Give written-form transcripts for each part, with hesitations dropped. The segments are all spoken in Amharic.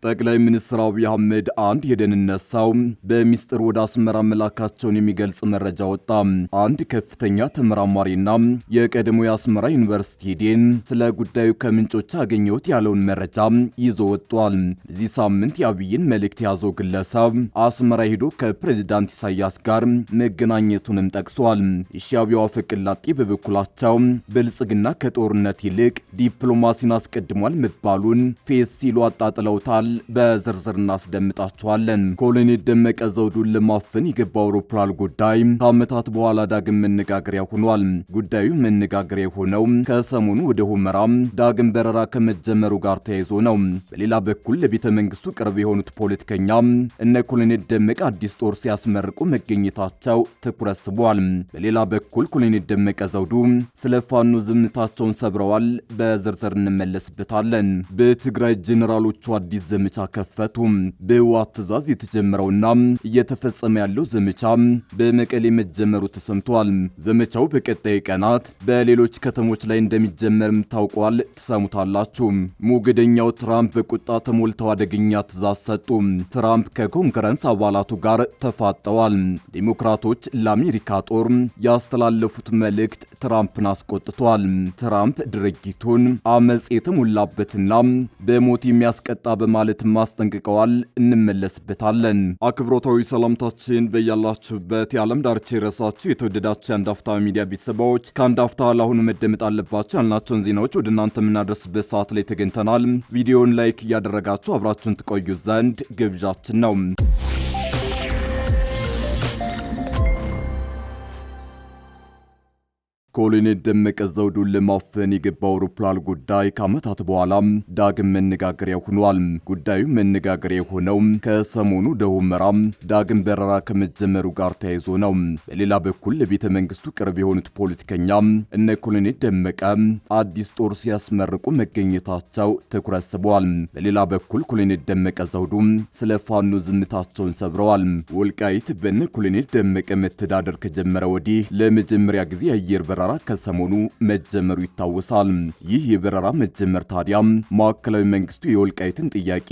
ጠቅላይ ሚኒስትር አብይ አህመድ አንድ የደህንነት ሰው በሚስጥር ወደ አስመራ መላካቸውን የሚገልጽ መረጃ ወጣ። አንድ ከፍተኛ ተመራማሪና የቀድሞ የአስመራ ዩኒቨርሲቲ ዴን ስለ ጉዳዩ ከምንጮች አገኘሁት ያለውን መረጃ ይዞ ወጥቷል። በዚህ ሳምንት የአብይን መልእክት የያዘው ግለሰብ አስመራ ሄዶ ከፕሬዝዳንት ኢሳያስ ጋር መገናኘቱንም ጠቅሷል። የሻዕቢያው አፈቀላጤ በበኩላቸው ብልጽግና ከጦርነት ይልቅ ዲፕሎማሲን አስቀድሟል መባሉን ፌስ ሲሉ አጣጥለውታል። በዝርዝር እናስደምጣቸዋለን። ኮሎኔል ደመቀ ዘውዱን ለማፈን የገባው አውሮፕላን ጉዳይ ከዓመታት በኋላ ዳግም መነጋገሪያ ሆኗል። ጉዳዩ መነጋገሪያ የሆነው ከሰሞኑ ወደ ሁመራ ዳግም በረራ ከመጀመሩ ጋር ተያይዞ ነው። በሌላ በኩል ለቤተ መንግስቱ ቅርብ የሆኑት ፖለቲከኛ እነ ኮሎኔል ደመቀ አዲስ ጦር ሲያስመርቁ መገኘታቸው ትኩረት ስቧል። በሌላ በኩል ኮሎኔል ደመቀ ዘውዱ ስለ ፋኖ ዝምታቸውን ሰብረዋል። በዝርዝር እንመለስበታለን። በትግራይ ጄኔራሎቹ አዲስ ዘመቻ ከፈቱ። በህወሓት ትዕዛዝ የተጀመረውና እየተፈጸመ ያለው ዘመቻ በመቀሌ መጀመሩ ተሰምቷል። ዘመቻው በቀጣይ ቀናት በሌሎች ከተሞች ላይ እንደሚጀመርም ታውቋል። ትሰሙታላችሁ። ሞገደኛው ትራምፕ በቁጣ ተሞልተው አደገኛ ትዕዛዝ ሰጡ። ትራምፕ ከኮንግረስ አባላቱ ጋር ተፋጠዋል። ዴሞክራቶች ለአሜሪካ ጦር ያስተላለፉት መልእክት ትራምፕን አስቆጥቷል። ትራምፕ ድርጊቱን አመጽ የተሞላበትና በሞት የሚያስቀጣ በማለት ማስጠንቅቀዋል። እንመለስበታለን። አክብሮታዊ ሰላምታችን በያላችሁበት የዓለም ዳርቻ የረሳችሁ የተወደዳችሁ የአንድ አፍታ ሚዲያ ቤተሰቦች ከአንድ አፍታ ለአሁኑ መደመጥ አለባቸው ያልናቸውን ዜናዎች ወደ እናንተ የምናደርስበት ሰዓት ላይ ተገኝተናል። ቪዲዮውን ላይክ እያደረጋችሁ አብራችሁን ትቆዩ ዘንድ ግብዣችን ነው። ኮሎኔል ደመቀ ዘውዱን ለማፈን የገባው አውሮፕላን ጉዳይ ከዓመታት በኋላ ዳግም መነጋገሪያ ሆኗል። ጉዳዩ መነጋገሪያ የሆነው ከሰሞኑ ወደ ሁመራ ዳግም በረራ ከመጀመሩ ጋር ተያይዞ ነው። በሌላ በኩል ለቤተ መንግስቱ ቅርብ የሆኑት ፖለቲከኛ እነ ኮሎኔል ደመቀ አዲስ ጦር ሲያስመርቁ መገኘታቸው ትኩረት ስቧል። በሌላ በኩል ኮሎኔል ደመቀ ዘውዱ ስለ ፋኖ ዝምታቸውን ሰብረዋል። ወልቃይት በእነ ኮሎኔል ደመቀ መተዳደር ከጀመረ ወዲህ ለመጀመሪያ ጊዜ የአየር በረራ ከሰሞኑ መጀመሩ ይታወሳል። ይህ የበረራ መጀመር ታዲያ ማዕከላዊ መንግስቱ የወልቃይትን ጥያቄ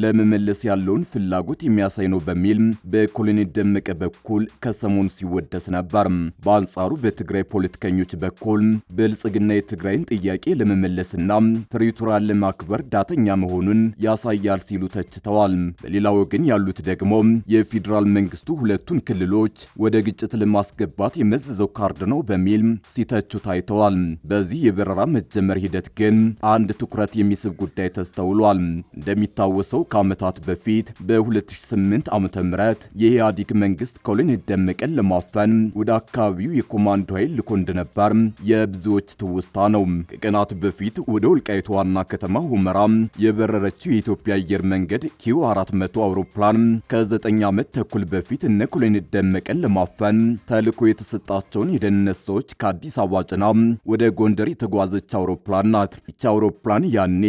ለመመለስ ያለውን ፍላጎት የሚያሳይ ነው በሚል በኮሎኔል ደመቀ በኩል ከሰሞኑ ሲወደስ ነበር። በአንጻሩ በትግራይ ፖለቲከኞች በኩል ብልጽግና የትግራይን ጥያቄ ለመመለስና ፕሪቶሪያን ለማክበር ዳተኛ መሆኑን ያሳያል ሲሉ ተችተዋል። በሌላ ወገን ያሉት ደግሞ የፌዴራል መንግስቱ ሁለቱን ክልሎች ወደ ግጭት ለማስገባት የመዘዘው ካርድ ነው በሚል ሲተቹ ታይተዋል። በዚህ የበረራ መጀመር ሂደት ግን አንድ ትኩረት የሚስብ ጉዳይ ተስተውሏል። እንደሚታወሰው ከዓመታት በፊት በ2008 ዓ.ም የኢህአዴግ መንግስት ኮሎኔል ደመቀን ለማፈን ወደ አካባቢው የኮማንዶ ኃይል ልኮ እንደነበር የብዙዎች ትውስታ ነው። ከቀናት በፊት ወደ ወልቃይት ዋና ከተማ ሁመራ የበረረችው የኢትዮጵያ አየር መንገድ ኪው 400 አውሮፕላን ከ9 ዓመት ተኩል በፊት እነ ኮሎኔል ደመቀን ለማፈን ተልኮ የተሰጣቸውን የደህንነት ሰዎች ከአዲስ አበባ ጭና ወደ ጎንደር የተጓዘች አውሮፕላን ናት። ይቺ አውሮፕላን ያኔ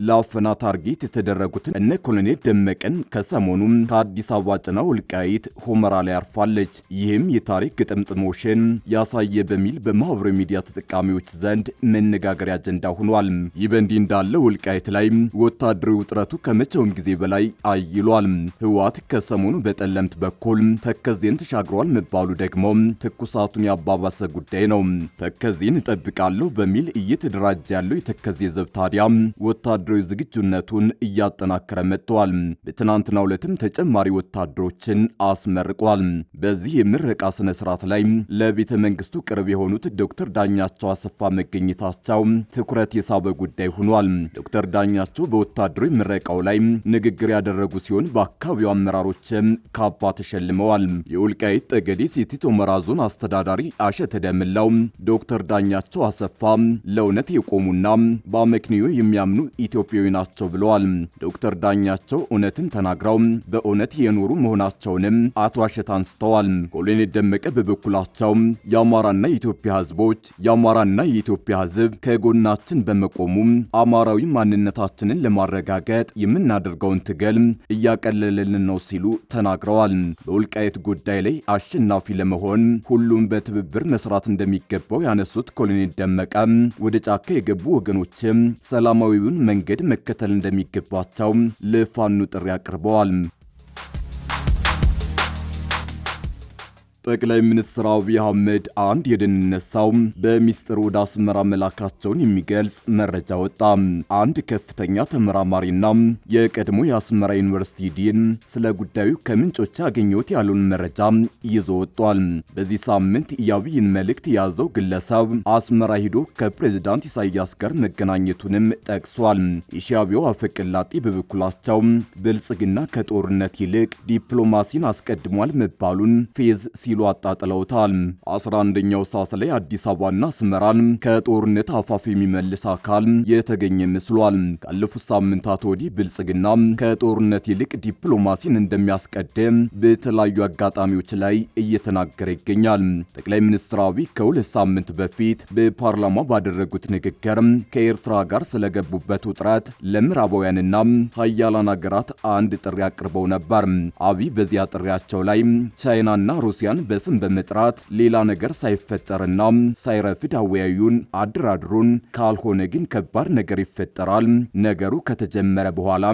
ለአፈና ታርጌት የተደረጉትን እነ ኮሎኔል ደመቀን ከሰሞኑ ከአዲስ አበባ ጭና ወልቃይት ሁመራ ላይ አርፋለች። ይህም የታሪክ ግጥምጥሞሽን ያሳየ በሚል በማህበራዊ ሚዲያ ተጠቃሚዎች ዘንድ መነጋገሪያ አጀንዳ ሆኗል። ይህ በእንዲህ እንዳለ ወልቃይት ላይ ወታደራዊ ውጥረቱ ከመቼውም ጊዜ በላይ አይሏል። ህወሓት ከሰሞኑ በጠለምት በኩል ተከዜን ተሻግሯል መባሉ ደግሞ ትኩሳቱን ያባባሰ ጉዳይ ነው። ተከዜን እጠብቃለሁ በሚል እየተደራጀ ያለው የተከዜ ዘብ ታዲያ ወታደራዊ ዝግጁነቱን እያጠናከረ መጥቷል። በትናንትናው ዕለትም ተጨማሪ ወታደሮችን አስመርቋል። በዚህ የምረቃ ስነ ስርዓት ላይ ለቤተ መንግስቱ ቅርብ የሆኑት ዶክተር ዳኛቸው አሰፋ መገኘታቸው ትኩረት የሳበ ጉዳይ ሆኗል። ዶክተር ዳኛቸው በወታደራዊ ምረቃው ላይ ንግግር ያደረጉ ሲሆን በአካባቢው አመራሮችም ካባ ተሸልመዋል። የወልቃይት ጠገዴ ሰቲት ሁመራ ዞን አስተዳዳሪ አሸተ ደምላው ዶክተር ዳኛቸው አሰፋ ለእውነት የቆሙና በአመክንዮ የሚያምኑ ኢትዮጵያዊ ናቸው ብለዋል። ዶክተር ዳኛቸው እውነትን ተናግረው በእውነት የኖሩ መሆናቸውንም አቶ አሸት አንስተዋል። ኮሎኔል ደመቀ በበኩላቸው የአማራና የኢትዮጵያ ህዝቦች የአማራና የኢትዮጵያ ህዝብ ከጎናችን በመቆሙ አማራዊ ማንነታችንን ለማረጋገጥ የምናደርገውን ትግል እያቀለለልን ነው ሲሉ ተናግረዋል። በወልቃይት ጉዳይ ላይ አሸናፊ ለመሆን ሁሉም በትብብር መስራት እንደሚገባ እንደሚገባው ያነሱት ኮሎኔል ደመቀ ወደ ጫካ የገቡ ወገኖችም ሰላማዊውን መንገድ መከተል እንደሚገባቸው ለፋኖ ጥሪ አቅርበዋል። ጠቅላይ ሚኒስትር አብይ አህመድ አንድ የደህንነት ሰው በሚስጥር ወደ አስመራ መላካቸውን የሚገልጽ መረጃ ወጣ። አንድ ከፍተኛ ተመራማሪና የቀድሞ የአስመራ ዩኒቨርሲቲ ዲን ስለ ጉዳዩ ከምንጮች ያገኘሁት ያለውን መረጃ ይዞ ወጥቷል። በዚህ ሳምንት የአብይን መልእክት የያዘው ግለሰብ አስመራ ሂዶ ከፕሬዝዳንት ኢሳያስ ጋር መገናኘቱንም ጠቅሷል። የሻዕቢያው አፈቀላጤ በበኩላቸው ብልጽግና ከጦርነት ይልቅ ዲፕሎማሲን አስቀድሟል መባሉን ፌዝ ሲሉ አጣጥለውታል። 11ኛው ሰዓት ላይ አዲስ አበባና አስመራን ከጦርነት አፋፍ የሚመልስ አካል የተገኘ መስሏል። ካለፉት ሳምንታት ወዲህ ብልጽግና ከጦርነት ይልቅ ዲፕሎማሲን እንደሚያስቀድም በተለያዩ አጋጣሚዎች ላይ እየተናገረ ይገኛል። ጠቅላይ ሚኒስትር አብይ ከሁለት ሳምንት በፊት በፓርላማ ባደረጉት ንግግር ከኤርትራ ጋር ስለገቡበት ውጥረት ለምዕራባውያንና ሀያላን ሀገራት አንድ ጥሪ አቅርበው ነበር። አብይ በዚያ ጥሪያቸው ላይ ቻይናና ሩሲያን በስም በመጥራት ሌላ ነገር ሳይፈጠርና ሳይረፍድ አወያዩን፣ አድራድሩን፣ ካልሆነ ግን ከባድ ነገር ይፈጠራል፣ ነገሩ ከተጀመረ በኋላ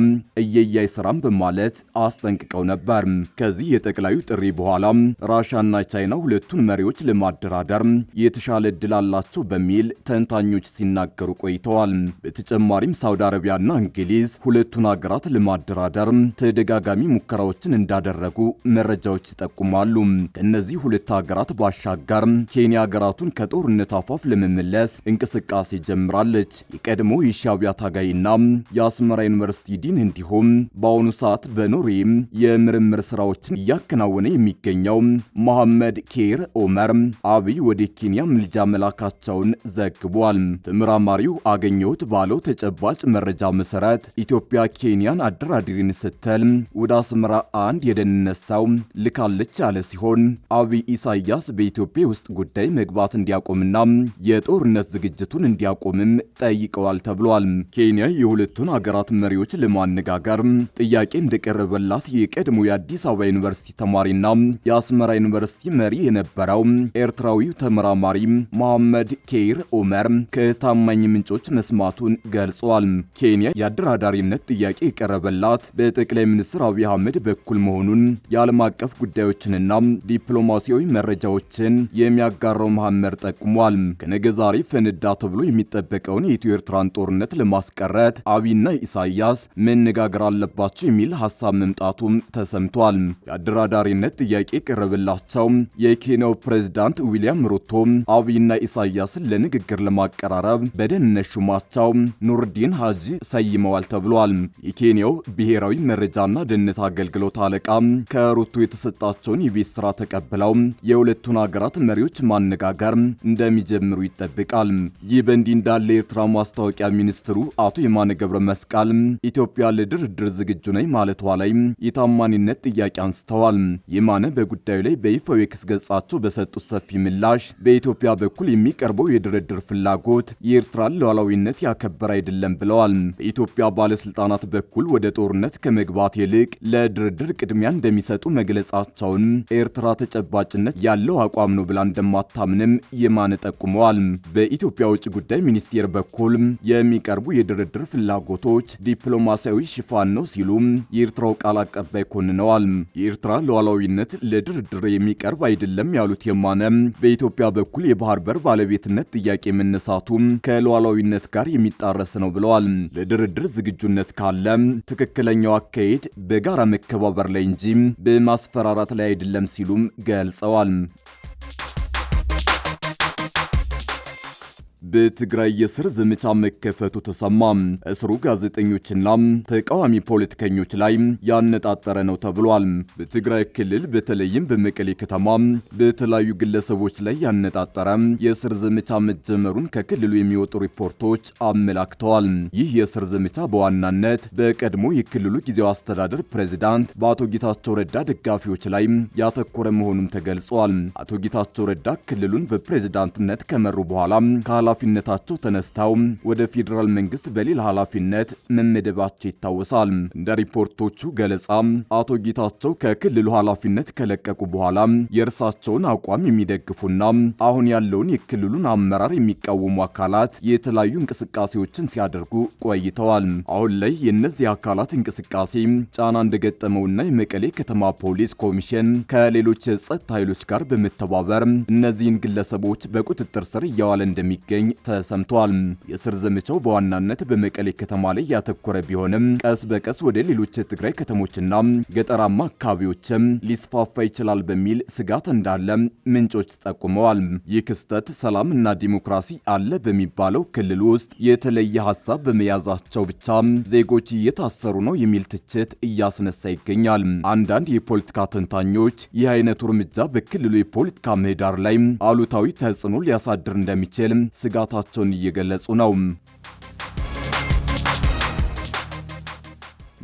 እየያይ ስራም በማለት አስጠንቅቀው ነበር። ከዚህ የጠቅላዩ ጥሪ በኋላ ራሻና ቻይና ሁለቱን መሪዎች ለማደራደር የተሻለ እድል አላቸው በሚል ተንታኞች ሲናገሩ ቆይተዋል። በተጨማሪም ሳውዲ አረቢያና እንግሊዝ ሁለቱን ሀገራት ለማደራደር ተደጋጋሚ ሙከራዎችን እንዳደረጉ መረጃዎች ይጠቁማሉ። ከነዚህ ሁለት ሀገራት ባሻገር ኬንያ ሀገራቱን ከጦርነት አፋፍ ለመመለስ እንቅስቃሴ ጀምራለች። የቀድሞ የሻዕቢያ ታጋይና የአስመራ ዩኒቨርሲቲ ዲን እንዲሁም በአሁኑ ሰዓት በኖርዌይ የምርምር ስራዎችን እያከናወነ የሚገኘው መሐመድ ኬር ኦመር አብይ ወደ ኬንያ ምልጃ መላካቸውን ዘግቧል። ተመራማሪው አገኘሁት ባለው ተጨባጭ መረጃ መሰረት ኢትዮጵያ ኬንያን አደራድሪን ስትል ወደ አስመራ አንድ የደህንነት ሰው ልካለች ያለ ሲሆን አብይ ኢሳያስ በኢትዮጵያ ውስጥ ጉዳይ መግባት እንዲያቆምና የጦርነት ዝግጅቱን እንዲያቆምም ጠይቀዋል ተብሏል። ኬንያ የሁለቱን ሀገራት መሪዎች ለማነጋገር ጥያቄ እንደቀረበላት የቀድሞ የአዲስ አበባ ዩኒቨርሲቲ ተማሪና የአስመራ ዩኒቨርሲቲ መሪ የነበረው ኤርትራዊው ተመራማሪ መሐመድ ኬር ኦመር ከታማኝ ምንጮች መስማቱን ገልጿል። ኬንያ የአደራዳሪነት ጥያቄ የቀረበላት በጠቅላይ ሚኒስትር አብይ አህመድ በኩል መሆኑን የዓለም አቀፍ ጉዳዮችንና ዲፕሎማሲያዊ መረጃዎችን የሚያጋራው መሐመድ ጠቁሟል። ከነገ ዛሬ ፈነዳ ተብሎ የሚጠበቀውን የኢትዮ ኤርትራን ጦርነት ለማስቀረት አብይና ኢሳያስ መነጋገር አለባቸው የሚል ሐሳብ መምጣቱም ተሰምቷል። የአደራዳሪነት ጥያቄ የቀረበላቸው የኬንያው ፕሬዝዳንት ዊሊያም ሩቶ አብይና ኢሳያስን ለንግግር ለማቀራረብ በደህንነት ሹማቸው ኑርዲን ሃጂ ሰይመዋል ተብሏል። የኬንያው ብሔራዊ መረጃና ደህንነት አገልግሎት አለቃ ከሩቶ የተሰጣቸውን የቤት ስራ ተቀብለው የሁለቱን ሀገራት መሪዎች ማነጋገር እንደሚጀምሩ ይጠበቃል። ይህ በእንዲህ እንዳለ የኤርትራ ማስታወቂያ ሚኒስትሩ አቶ የማነ ገብረ መስቀል ኢትዮጵያ ለድርድር ዝግጁ ነኝ ማለቷ ላይ የታማኒነት ጥያቄ አንስተዋል። የማነ በጉዳዩ ላይ በይፋዊ የክስ ገጻቸው በሰጡት ሰፊ ምላሽ በኢትዮጵያ በኩል የሚቀርበው የድርድር ፍላጎት የኤርትራን ሉዓላዊነት ያከበረ አይደለም ብለዋል። በኢትዮጵያ ባለስልጣናት በኩል ወደ ጦርነት ከመግባት ይልቅ ለድርድር ቅድሚያ እንደሚሰጡ መግለጻቸውን ኤርትራ ተጨባጭነት ያለው አቋም ነው ብላ እንደማታምንም የማነ ጠቁመዋል። በኢትዮጵያ ውጭ ጉዳይ ሚኒስቴር በኩል የሚቀርቡ የድርድር ፍላጎቶች ዲፕሎማሲያዊ ሽፋን ነው ሲሉ የኤርትራው ቃል አቀባይ ኮንነዋል። የኤርትራ ሉዓላዊነት ለድርድር የሚቀርብ አይደለም ያሉት የማነ በኢትዮጵያ በኩል የባህር በር ባለቤትነት ጥያቄ መነሳቱ ከሉዓላዊነት ጋር የሚጣረስ ነው ብለዋል። ለድርድር ዝግጁነት ካለ ትክክለኛው አካሄድ በጋራ መከባበር ላይ እንጂ በማስፈራራት ላይ አይደለም ሲሉም ገልጸዋል። በትግራይ የስር ዘመቻ መከፈቱ ተሰማ። እስሩ ጋዜጠኞችና ተቃዋሚ ፖለቲከኞች ላይ ያነጣጠረ ነው ተብሏል። በትግራይ ክልል በተለይም በመቀሌ ከተማ በተለያዩ ግለሰቦች ላይ ያነጣጠረ የስር ዘመቻ መጀመሩን ከክልሉ የሚወጡ ሪፖርቶች አመላክተዋል። ይህ የስር ዘመቻ በዋናነት በቀድሞ የክልሉ ጊዜያዊ አስተዳደር ፕሬዝዳንት በአቶ ጌታቸው ረዳ ደጋፊዎች ላይ ያተኮረ መሆኑም ተገልጿል። አቶ ጌታቸው ረዳ ክልሉን በፕሬዝዳንትነት ከመሩ በኋላ ከኃላፊነታቸው ተነስተው ወደ ፌዴራል መንግስት በሌላ ኃላፊነት መመደባቸው ይታወሳል። እንደ ሪፖርቶቹ ገለጻ አቶ ጌታቸው ከክልሉ ኃላፊነት ከለቀቁ በኋላ የእርሳቸውን አቋም የሚደግፉና አሁን ያለውን የክልሉን አመራር የሚቃወሙ አካላት የተለያዩ እንቅስቃሴዎችን ሲያደርጉ ቆይተዋል። አሁን ላይ የእነዚህ አካላት እንቅስቃሴ ጫና እንደገጠመውና የመቀሌ ከተማ ፖሊስ ኮሚሽን ከሌሎች የጸጥታ ኃይሎች ጋር በመተባበር እነዚህን ግለሰቦች በቁጥጥር ስር እያዋለ እንደሚገኝ ተሰምቷል። የስር ዘመቻው በዋናነት በመቀሌ ከተማ ላይ ያተኮረ ቢሆንም ቀስ በቀስ ወደ ሌሎች የትግራይ ከተሞችና ገጠራማ አካባቢዎችም ሊስፋፋ ይችላል በሚል ስጋት እንዳለ ምንጮች ጠቁመዋል። ይህ ክስተት ሰላም እና ዲሞክራሲ አለ በሚባለው ክልል ውስጥ የተለየ ሐሳብ በመያዛቸው ብቻ ዜጎች እየታሰሩ ነው የሚል ትችት እያስነሳ ይገኛል። አንዳንድ የፖለቲካ ተንታኞች ይህ አይነቱ እርምጃ በክልሉ የፖለቲካ ምህዳር ላይ አሉታዊ ተጽዕኖ ሊያሳድር እንደሚችል ስጋታቸውን እየገለጹ ነው።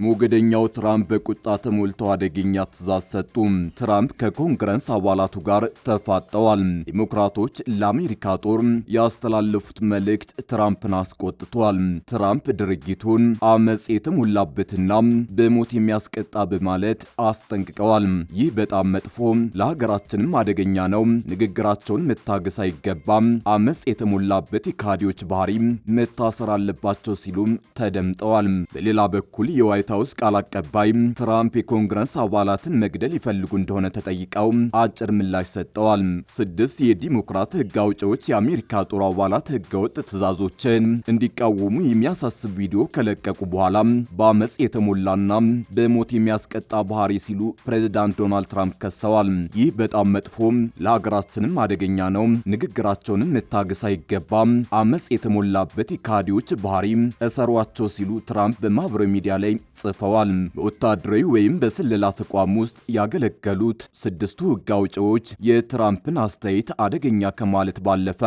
ሞገደኛው ትራምፕ በቁጣ ተሞልተው አደገኛ ትዕዛዝ ሰጡ። ትራምፕ ከኮንግረስ አባላቱ ጋር ተፋጠዋል። ዲሞክራቶች ለአሜሪካ ጦር ያስተላለፉት መልእክት ትራምፕን አስቆጥቷል። ትራምፕ ድርጊቱን አመጽ የተሞላበትና በሞት የሚያስቀጣ በማለት አስጠንቅቀዋል። ይህ በጣም መጥፎ፣ ለሀገራችንም አደገኛ ነው። ንግግራቸውን መታገስ አይገባም። አመጽ የተሞላበት የካዲዎች ባህሪ መታሰር አለባቸው ሲሉም ተደምጠዋል። በሌላ በኩል የዋይት ሀውስ ቃል አቀባይ ትራምፕ የኮንግረስ አባላትን መግደል ይፈልጉ እንደሆነ ተጠይቀው አጭር ምላሽ ሰጥተዋል። 6 የዲሞክራት ሕግ አውጪዎች የአሜሪካ ጦር አባላት ሕገወጥ ትዕዛዞችን እንዲቃወሙ የሚያሳስብ ቪዲዮ ከለቀቁ በኋላ በአመጽ የተሞላና በሞት የሚያስቀጣ ባህሪ ሲሉ ፕሬዝዳንት ዶናልድ ትራምፕ ከሰዋል። ይህ በጣም መጥፎ፣ ለሀገራችንም አደገኛ ነው። ንግግራቸውንም መታገስ አይገባም። አመጽ የተሞላበት የካዲዎች ባህሪ እሰሯቸው ሲሉ ትራምፕ በማህበራዊ ሚዲያ ላይ ጽፈዋል። በወታደራዊ ወይም በስለላ ተቋም ውስጥ ያገለገሉት 6ቱ ሕግ አውጪዎች የትራምፕን አስተያየት አደገኛ ከማለት ባለፈ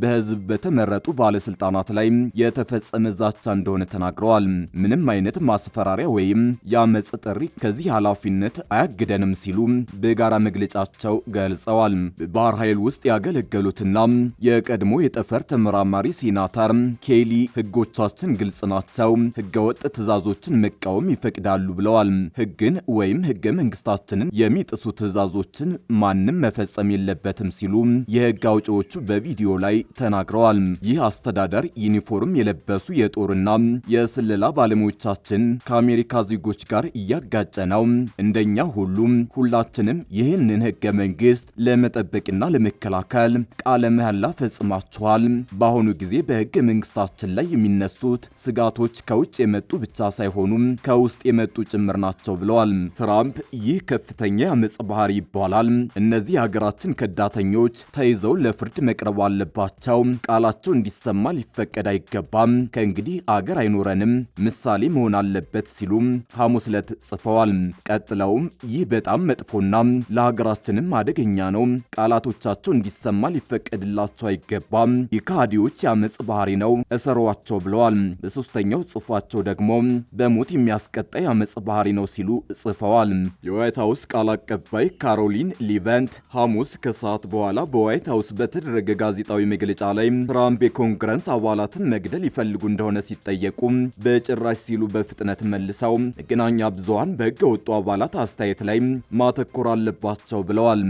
በህዝብ በተመረጡ ባለስልጣናት ላይ የተፈጸመ ዛቻ እንደሆነ ተናግረዋል። ምንም አይነት ማስፈራሪያ ወይም የአመጽ ጥሪ ከዚህ ኃላፊነት አያግደንም ሲሉ በጋራ መግለጫቸው ገልጸዋል። በባህር ኃይል ውስጥ ያገለገሉትና የቀድሞ የጠፈር ተመራማሪ ሴናተር ኬሊ ሕጎቻችን ግልጽ ናቸው፣ ሕገወጥ ትዕዛዞችን መቃወም ይፈቅዳሉ ብለዋል። ሕግን ወይም ሕገ መንግስታችንን የሚጥሱ ትዕዛዞችን ማንም መፈጸም የለበትም ሲሉ የሕግ አውጪዎቹ በቪዲዮ ላይ ተናግረዋል። ይህ አስተዳደር ዩኒፎርም የለበሱ የጦርና የስለላ ባለሙያዎቻችን ከአሜሪካ ዜጎች ጋር እያጋጨ ነው። እንደኛ ሁላችንም ይህንን ሕገ መንግስት ለመጠበቅና ለመከላከል ቃለ መሐላ ፈጽማችኋል። በአሁኑ ጊዜ በሕገ መንግስታችን ላይ የሚነሱት ስጋቶች ከውጭ የመጡ ብቻ ሳይሆኑ ከውስጥ የመጡ ጭምር ናቸው ብለዋል። ትራምፕ ይህ ከፍተኛ የአመጽ ባህሪ ይባላል። እነዚህ የሀገራችን ከዳተኞች ተይዘው ለፍርድ መቅረብ አለባቸው። ቃላቸው እንዲሰማ ሊፈቀድ አይገባም። ከእንግዲህ አገር አይኖረንም፣ ምሳሌ መሆን አለበት ሲሉ ሐሙስ ዕለት ጽፈዋል። ቀጥለውም ይህ በጣም መጥፎና ለሀገራችንም አደገኛ ነው። ቃላቶቻቸው እንዲሰማ ሊፈቀድላቸው አይገባም። የካዲዎች የአመጽ ባህሪ ነው፣ እሰሯቸው ብለዋል። በሶስተኛው ጽፏቸው ደግሞ በሞት የሚያስቀጣ የአመጽ ባህሪ ነው ሲሉ ጽፈዋል። የዋይት ሀውስ ቃል አቀባይ ካሮሊን ሊቨንት ሐሙስ ከሰዓት በኋላ በዋይት ሀውስ በተደረገ ጋዜጣዊ መግለጫ ላይ ትራምፕ የኮንግረስ አባላትን መግደል ይፈልጉ እንደሆነ ሲጠየቁ በጭራሽ ሲሉ በፍጥነት መልሰው መገናኛ ብዙሃን በሕገ ወጡ አባላት አስተያየት ላይ ማተኮር አለባቸው ብለዋል።